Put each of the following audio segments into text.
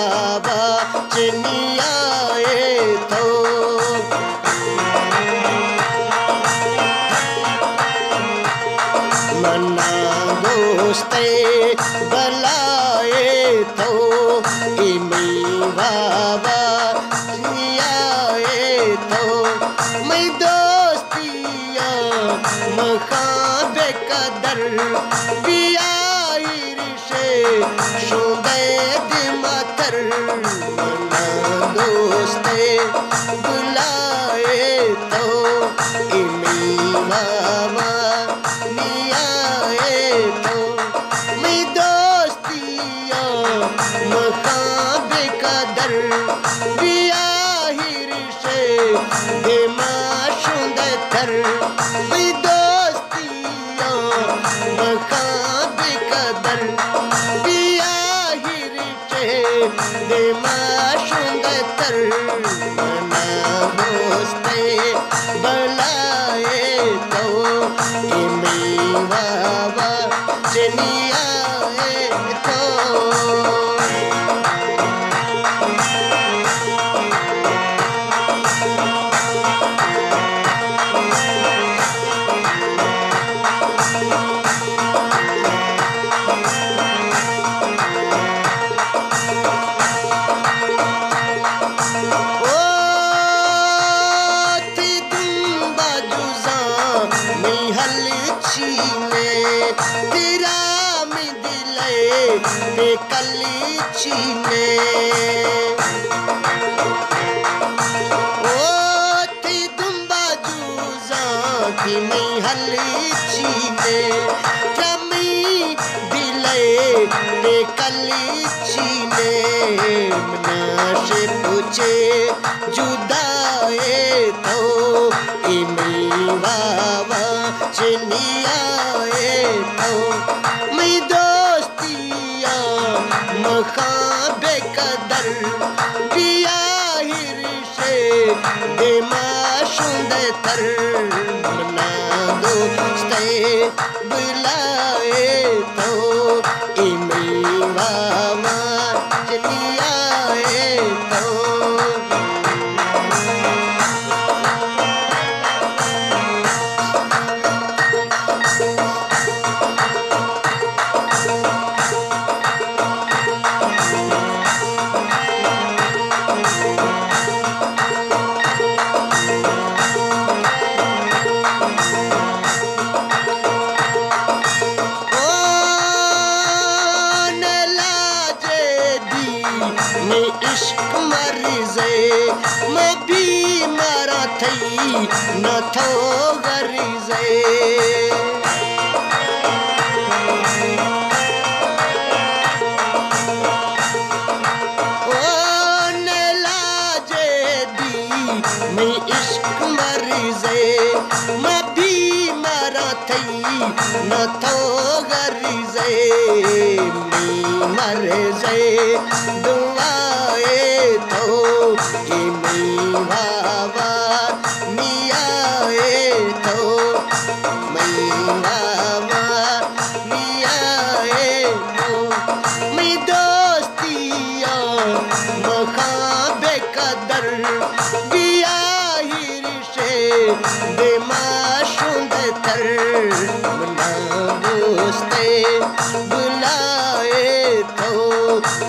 बाबा चनियाए तो मना दोस्ते बलाए तो इमी बाबा चनियाए तो मैं दोस्तिया मखाबे कदर बियाई रिशे शुदे दिमातर मना दोस्ते बुलाए तो इमी बाबा नियाए तो मैं दोस्तिया मखाबे कदर बियाही रिशे दिमा शुदे तर मैं दोस्तिया मखाबे कदर बियाही रिशे दिमा शुदे तर मना दोस्ते बलाए तो इमी बाबा चनियाए तो तेरा में दिले ते कली चीने ओ ती दुम्बा जूजा की मैं हली चीने कमी दिले ते कली चीने मनाशे पूछे जुदाए तो इमी बाबा चनियाए तो मैं दोस्तिया मखाबे कदर बियाही रिशे दिमा शुदे तर मना दोस्ते बुलाए तो इमी बाबा चनियाए तो इश्क मरीजे मैं भी मरा थई न थो गरीजे ओ नलाजे दी मैं इश्क मरीजे मैं भी मरा थई न थो गरीजे मर जे दुआए तो इमी बाबा नियाए तो मैं बाबा नियाए तो मैं दोस्तिया मखाबे कदर बियाही रिशे दिमा शुदे तर मना दोस्ते बुलाए तो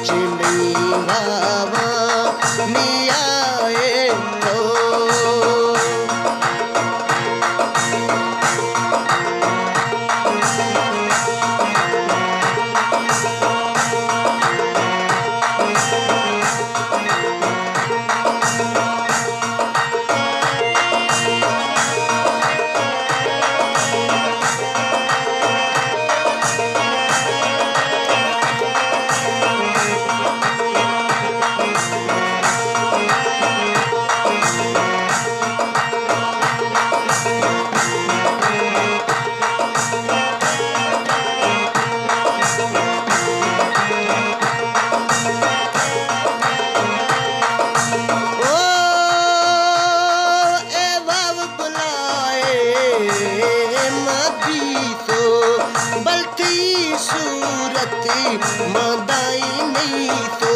चनी बाबा नियाए तो सूरत मदाई नहीं तो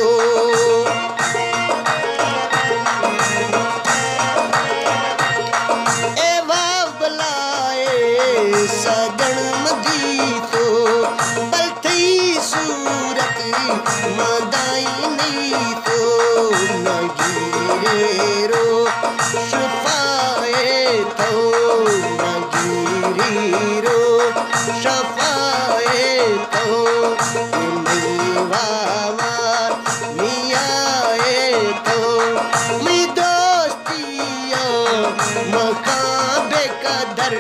नहीं तो नगीरेरो शफाए तो नगीरेरो शफाए तो वावा मियाए तो मी दोस्तिया मकाबे कदर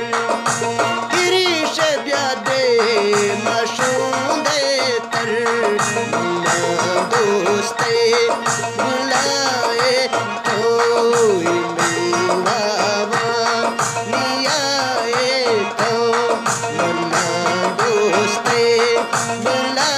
इरिश ब्यादे मशूदे तर दोस्ते बुलाए तो वावा मियाए तो दोस्ते बुलाए